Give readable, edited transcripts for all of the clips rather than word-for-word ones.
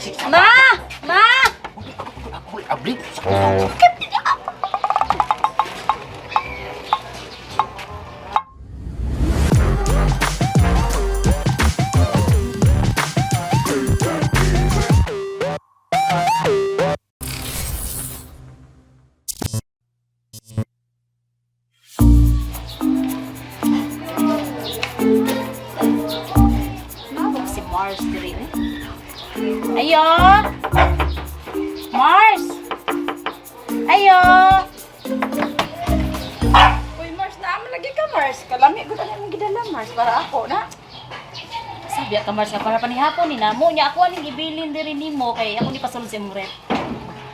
Ma! Ma! Abli. Mabok si Mars diri eh. Ayo! Mars! Ayo! Uy, Mars, naman lagi ka, Mars. Kalami ko na mong gidala, Mars, para ako, na. Sabi ka, Mars, para panihapon ni Namo. Nya ako aning ibilin diri nimo kay ako ni pasulod sa imong rep.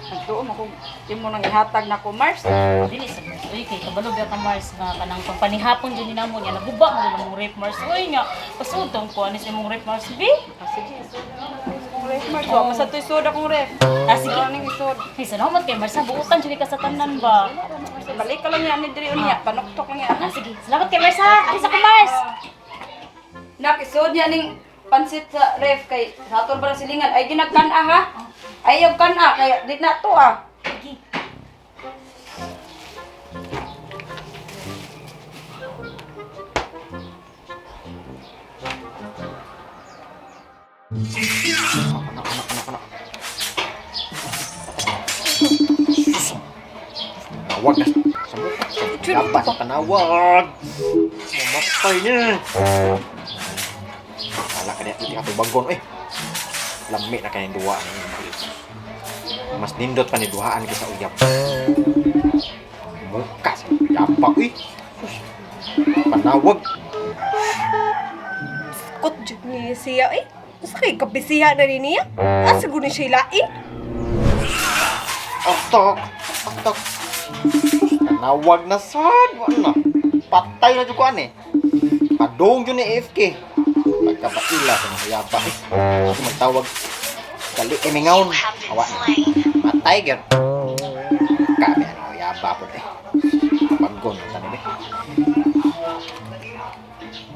Nagtuon ako, di mo nang ihatag na ko, Mars. Dili sa Mars. Uy, kay kabalo ba ka, Mars, nga kanang pagpanihapon dyan ni Namo niya. Naguba mo din mong rep, Mars. Uy, nga, pasudong ko, anis imong rep, Mars, B. Sige, ref, Mars. Oh. Masa to'y soda kong ref. Sige. Ano yung isod? Ay, salamat kay Mars. Buutan dyan ka sa tanan ba? Balik ka lang yan ni Diri Unya. Panoktok lang yan. Sige. Salamat kay Mars ha. Alis ako, Mars. Nak, isod niya ning pansit sa ref kay sa atol ba ng silingan. Ay, ginagkan-a ha? Ayaw kan-a. Kaya di na to ah. Sige. Nawag na. Sabot. Dapat panawag. Mamatay niya. Wala ka niya. Hindi ka bagon. Lami na kayong duwaan. Mas nindot pa ni duhaan kita uyap. Muka sa yapak. Panawag. Kot jud ni siya eh. Usa kay kabisiha na ni niya? Asa gud ni siya lain? Otok. Otok. Panawag na sad. Wala. Patay na dyan ko ane. Padong dyan ni AFK. Pagkapaila sa mga yapak. Ako magtawag. Kali emingaon. Awa na. Matay gan. Kami ano yapak po eh. Paggon. Tani be.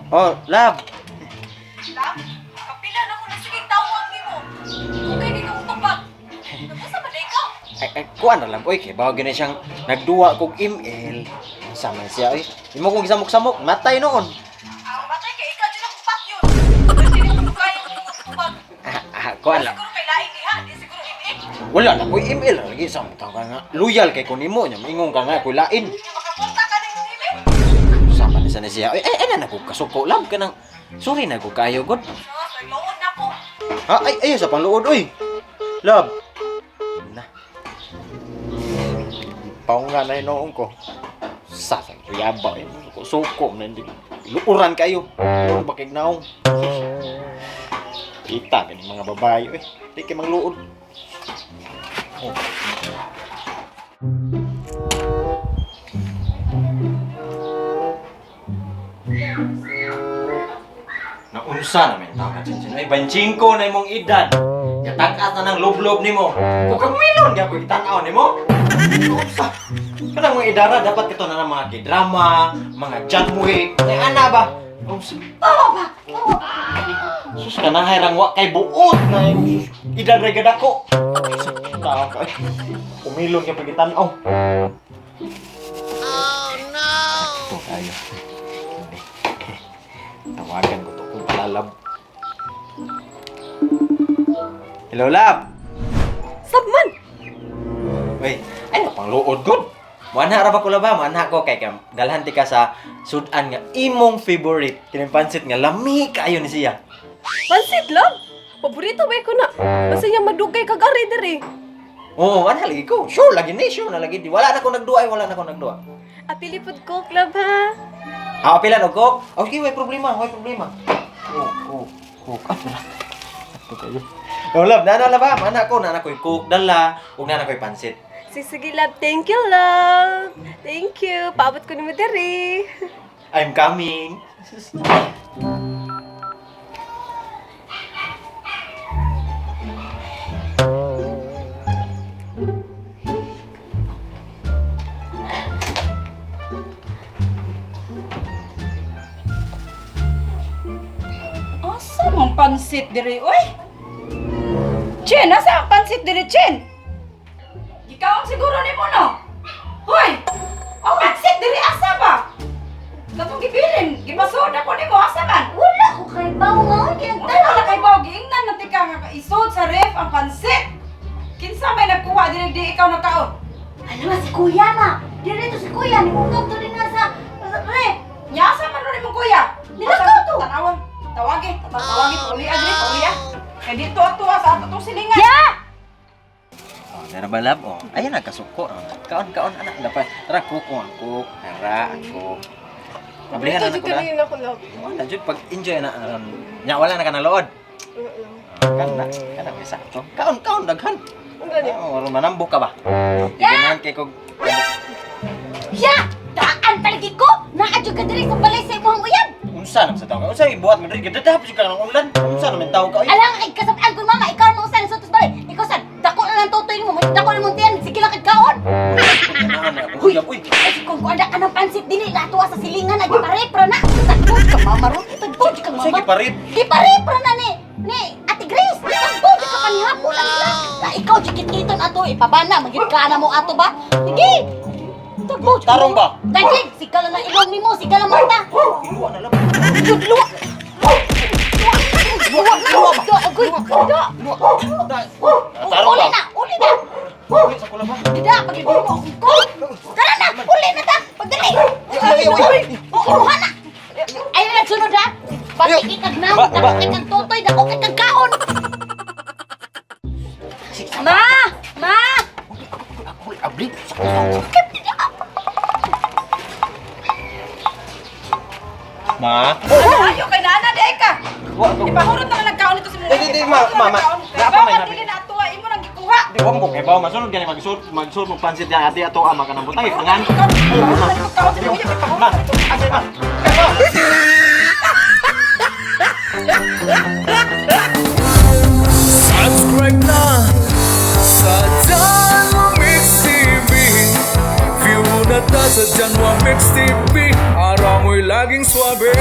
Oh, love. Lab, kapila na ko na sige tawag nimo. Okay di ka utubag. Nabusa ba day ka? Ay, kuan na lang, oy, kay bago gina siyang nagduwa kog email. Sama siya, oy. Imo kong gisamok-samok, matay noon. Matay kay ikaw jud ang pat yun. Kasi ko kaya ko utubag. Kuan lang. Siguro kay lain diha, di siguro imi. Wala na ko'y email, lagi samok ka nga. Loyal kay kunimo nya, ingong ka nga ko'y lain. Di makakontak ka ning imi. Sama na sana siya. Oy, ay na ko kasuko lang ka nang. Sorry na ko kayo god. So, loon na ko. Ha, ay sa pangluod, oy. Love. Na. Paong nga na inoong ko. Sasang yabaw eh. Suko na hindi. Luuran kayo. Luuran ba kay naong? Kita ka mga babae eh. Di kayo mangluod. Oh. Naunsa namin tao ka chinchin. Ay, banchingko na imong edad. Katangkat na ng lublob ni mo. Kung kang milon, di ako itanaw ni mo. Naunsa. Kanang mga idara, dapat kito na ng mga kidrama, mga janmuhi. Ay, ana ba? Naunsa. Tama ba? Sus ka nang hayrang wa kay buot na yung edad regad ako. Tao ka. Kumilon ka pag itanaw. Oh, no! Ito tayo. Tawagan ko to kung palalab. Hello, lab. Sabman. Uy, ay pang luod good. Muanha ra ba ko laba? Muanha ko kay kam. Dalhan ti ka sa sudan nga imong favorite. Kinimpansit nga lami kaayo ni siya. Pansit lab. Paborito ba ko na? Basta niya madugay kag ari diri. Oo, ana lagi ko. Sure lagi ni, sure na lagi. Wala na ko nagduay, wala na ko nagduwa. Apili pud ko club ha. Ah, pilan og coke? Okay, way problema, way problema. Coke. Ato kayo. Oh, love, nana ba? Mana ko, nana ko'y coke dala, ug nana ko'y pansit. Sige love, thank you love. Thank you. Paabot ko ni mo diri. I'm coming. Asa mang pansit diri, oy? Chin, nasa ang pansit diri, Chin? Ikaw ang siguro ni mo, no? Hoy! Ang pansit diri, asa ba? Katong gibilin, gipasod ako ni mo, asa man? Wala ko kay bawang kaya Ano na kay Bao, giingnan na tika nga isod sa ref ang pansit. Kinsa may nagkuha diri di ikaw nakaon? Ano ba si Kuya na? Dito si Kuya, nimugab to din nga sa ref. Nyasa man ron imong kuya. Nilakaw to. Tanawon. Tawagi, uli adri, uli. Kay dito atuwa sa ato tong silingan. Ya! Oh, dara balab oh. Ayan nagkasuko. Kaon anak dapat. Tara cook oh, cook. Tara cook. Mablihan na ko na. Ako love. Wala jud pag enjoy na nya wala na ka nalood. Kana bisa to. Kaon daghan. Oh, wala manambok ka ba? Ganahan kay kog Ya! Daan palagi ko! Naadyo ka diri sa balay sa imong uyab! unsa nam sa tawo. Unsa ibuhat man diri gadadap jud ka nang ulan. Unsa naman tawo ka? Alang ay kasabihan ko mama, ikaw mo usan sa utos balay. Ikaw san, dako na lang tutoy mo, dako na mong tiyan, sige lang kagkaon. Uy, uy. Ay kung kuanda ka ng pansit dili natuwa sa silingan na giparepra na. Tagpod ka mama ron, tagpod ka mama. Sige parit. Giparepra na ni Ate Grace. Tagpod ka kanihapon lang sila. Na ikaw jikit-kiton ato ipabana, magit ka na mo ato ba? Sige. Tagpod. Tarong ba? Dagig, sigala na ilong nimo, sigala mata. Iluwa na lang. Luwa! Luwa na! Agoy! Dada! Tarong Uli ba? na! Uli na! Uy, sa kula ba? Dada! Pag-ibig mo ko! Tara na! Uli na ta! Pagdali! Imuha na! Ayaw na nagsunod ha! Patikikag na! Dakokit kang tutoy! Dakokit kang kaon! Ma! Ma! Uy, abli. Ma. Ayo kay nana di ka. Wa to. Ipahurot na nagkaon ito sa mga. Di, mama. Dapat may nabi. Dili na atuwa imo nang gikuha. Di ko mo kay bawo masunod gani magsul mo pansit yan ati ato ama kanang butang ipangan. Ma. Asa ma. Subscribe na sa Janwa Mix TV. View na ta sa Janwa Mix TV. Para mo'y laging swabe.